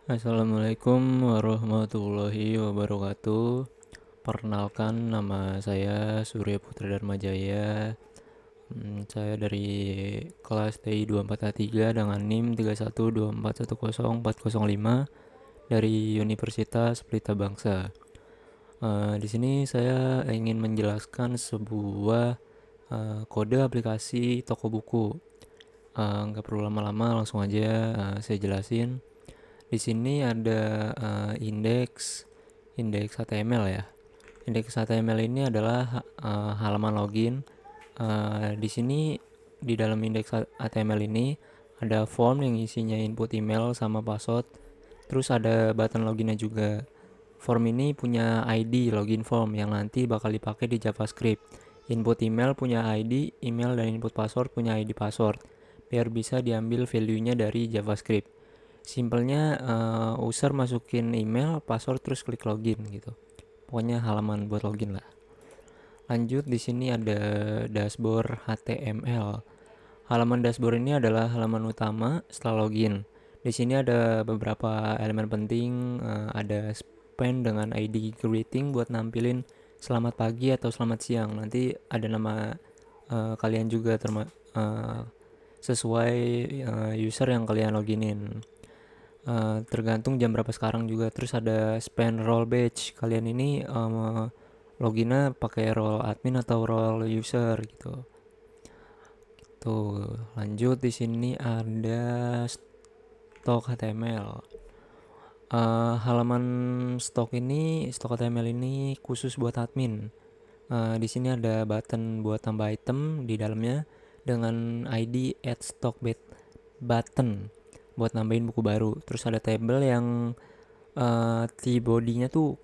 Assalamualaikum warahmatullahi wabarakatuh. Perkenalkan, nama saya Surya Putra Dharmajaya. Saya dari kelas TI 24A3 dengan NIM 3124104005 dari Universitas Pelita Bangsa. Di sini saya ingin menjelaskan sebuah kode aplikasi toko buku. Nggak perlu lama-lama, langsung aja saya jelasin. Di sini ada indeks HTML ya. Indeks HTML ini adalah halaman login. Di sini di dalam indeks HTML ini ada form yang isinya input email sama password. Terus ada button loginnya juga. Form ini punya ID login form yang nanti bakal dipakai di JavaScript. Input email punya ID email dan input password punya ID password. Biar bisa diambil value-nya dari JavaScript. Simpelnya user masukin email, password terus klik login gitu. Pokoknya halaman buat login lah. Lanjut, di sini ada dashboard HTML. Halaman dashboard ini adalah halaman utama setelah login. Di sini ada beberapa elemen penting, ada span dengan ID greeting buat nampilin selamat pagi atau selamat siang. Nanti ada nama kalian juga sesuai user yang kalian loginin. Tergantung jam berapa sekarang juga. Terus ada span role badge, kalian ini loginnya pakai role admin atau role user gitu. Tuh, lanjut di sini ada stok HTML. Halaman stok HTML ini khusus buat admin. Di sini ada button buat tambah item di dalamnya dengan ID add stock button buat nambahin buku baru. Terus ada table yang T-body-nya tuh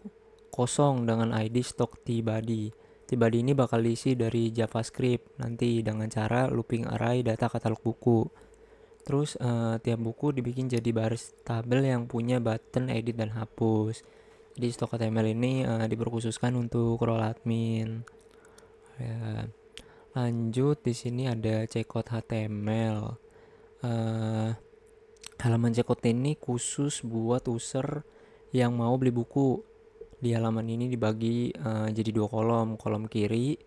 kosong dengan ID stock T-body. T-body ini bakal diisi dari JavaScript nanti dengan cara looping array data katalog buku. Terus tiap buku dibikin jadi baris tabel yang punya button edit dan hapus. Jadi stok HTML ini diperkhususkan untuk role admin. Ya. Lanjut, di sini ada checkout HTML. Halaman checkout ini khusus buat user yang mau beli buku. Di halaman ini dibagi jadi dua kolom. Kolom kiri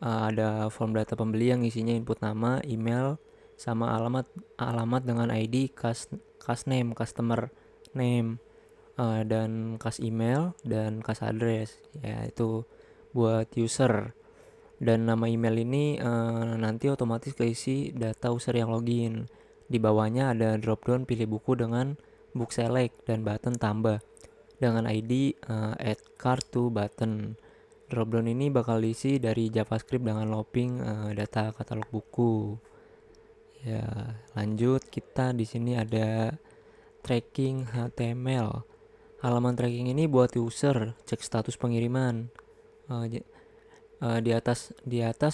ada form data pembeli yang isinya input nama, email, sama alamat dengan ID kas name, customer name, dan kas email dan kas address. Ya, itu buat user. Dan nama email ini nanti otomatis keisi data user yang login. Di bawahnya ada dropdown pilih buku dengan book select dan button tambah dengan ID add cart to button. Dropdown ini bakal diisi dari JavaScript dengan looping data katalog buku. Ya, lanjut kita di sini ada tracking HTML. Halaman tracking ini buat user cek status pengiriman. Di atas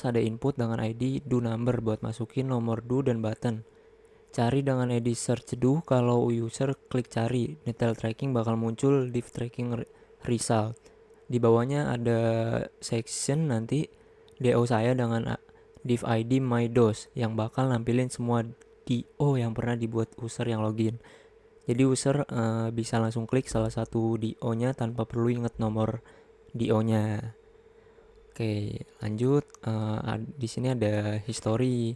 ada input dengan ID do number buat masukin nomor do dan button. Cari dengan ID search do kalau user klik cari. Detail tracking bakal muncul div tracking result. Di bawahnya ada section nanti DO saya dengan div ID my dos yang bakal nampilin semua DO yang pernah dibuat user yang login. Jadi user bisa langsung klik salah satu DO-nya tanpa perlu inget nomor DO-nya. Oke, lanjut. Di sini ada history.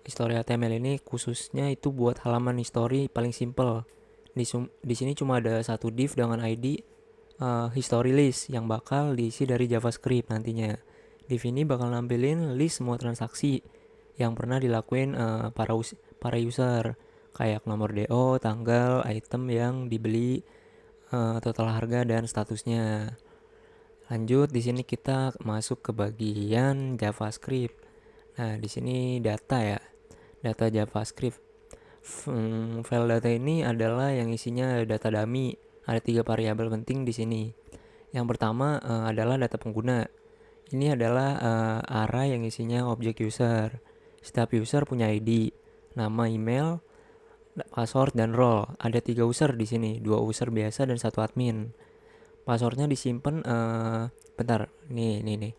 History HTML ini khususnya itu buat halaman history paling simple. Di sini cuma ada satu div dengan ID history list yang bakal diisi dari JavaScript nantinya. Div ini bakal nampilin list semua transaksi yang pernah dilakuin para user, kayak nomor DO, tanggal, item yang dibeli, total harga dan statusnya. Lanjut, di sini kita masuk ke bagian JavaScript. Nah, di sini data ya, data JavaScript. File data ini adalah yang isinya data dummy. Ada 3 variabel penting di sini. Yang pertama adalah data pengguna. Ini adalah array yang isinya objek user. Setiap user punya ID, nama, email, password, dan role. Ada 3 user di sini, 2 user biasa dan 1 admin. Passwordnya disimpan bentar, nih.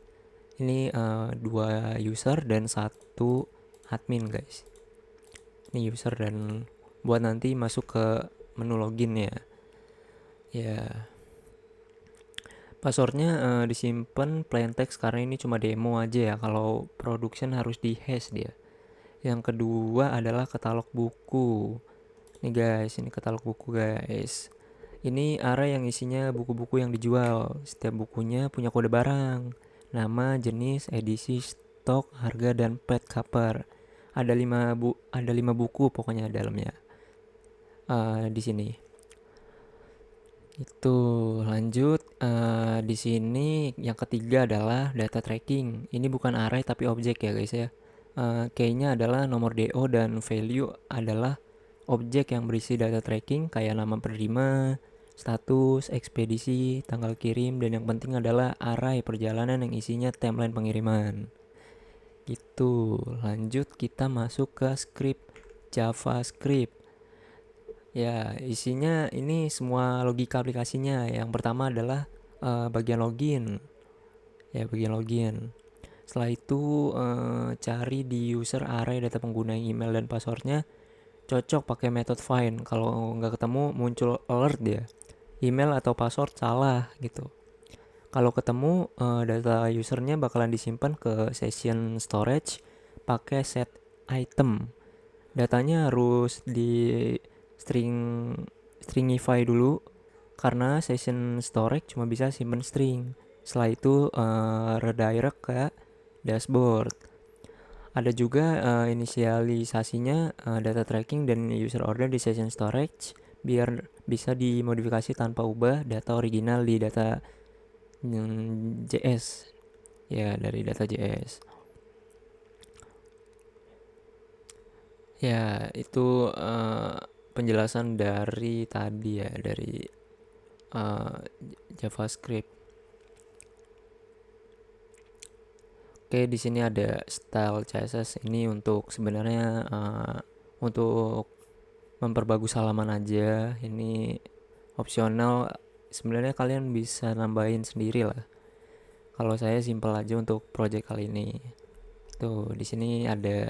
Ini 2 user dan 1 admin, guys. Ini user dan buat nanti masuk ke menu login ya. Ya, passwordnya disimpan plain text karena ini cuma demo aja ya. Kalau production harus di hash dia. Yang kedua adalah katalog buku. Nih guys, ini katalog buku guys. Ini area yang isinya buku-buku yang dijual. Setiap bukunya punya kode barang, nama, jenis, edisi, stok, harga, dan pet cover. Ada lima buku pokoknya dalamnya. Di sini. Itu lanjut di sini yang ketiga adalah data tracking. Ini bukan array tapi objek ya guys ya. Kayaknya adalah nomor DO dan value adalah objek yang berisi data tracking kayak nama penerima, status, ekspedisi, tanggal kirim, dan yang penting adalah array perjalanan yang isinya timeline pengiriman. Gitu. Lanjut kita masuk ke script JavaScript. Ya, isinya ini semua logika aplikasinya. Yang pertama adalah bagian login. Ya, bagian login. Setelah itu cari di user array data pengguna email dan passwordnya. Cocok pakai method find. Kalau nggak ketemu muncul alert dia. Email atau password salah gitu. Kalau ketemu data usernya bakalan disimpan ke session storage pakai set item. Datanya harus di string stringify dulu karena session storage cuma bisa simpen string. Setelah itu redirect ke dashboard. Ada juga inisialisasinya data tracking dan user order di session storage biar bisa dimodifikasi tanpa ubah data original di data JS. Ya, dari data JS. Ya, itu penjelasan dari tadi ya, dari uh, JavaScript. Oke, di sini ada style CSS ini untuk sebenarnya untuk memperbagus halaman aja. Ini opsional. Sebenarnya kalian bisa nambahin sendiri lah. Kalau saya simple aja untuk project kali ini. Tuh, di sini ada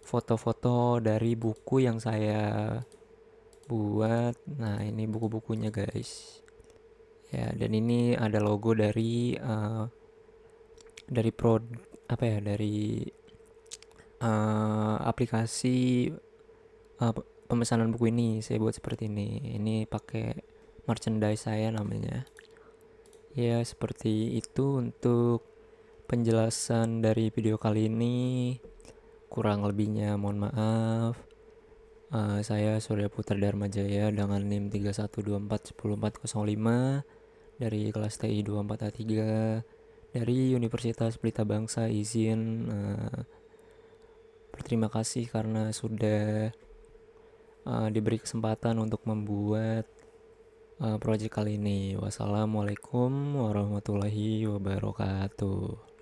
foto-foto dari buku yang saya buat. Nah, ini buku-bukunya guys. Ya, dan ini ada logo dari pro apa ya, dari aplikasi pemesanan buku ini. Saya buat seperti ini pakai merchandise saya namanya. Ya, seperti itu untuk penjelasan dari video kali ini. Kurang lebihnya mohon maaf. Saya Surya Putra Dharma Jaya dengan NIM 312410405 dari kelas TI 24A3 dari Universitas Pelita Bangsa. Izin berterima kasih karena sudah diberi kesempatan untuk membuat project kali ini. Wassalamualaikum warahmatullahi wabarakatuh.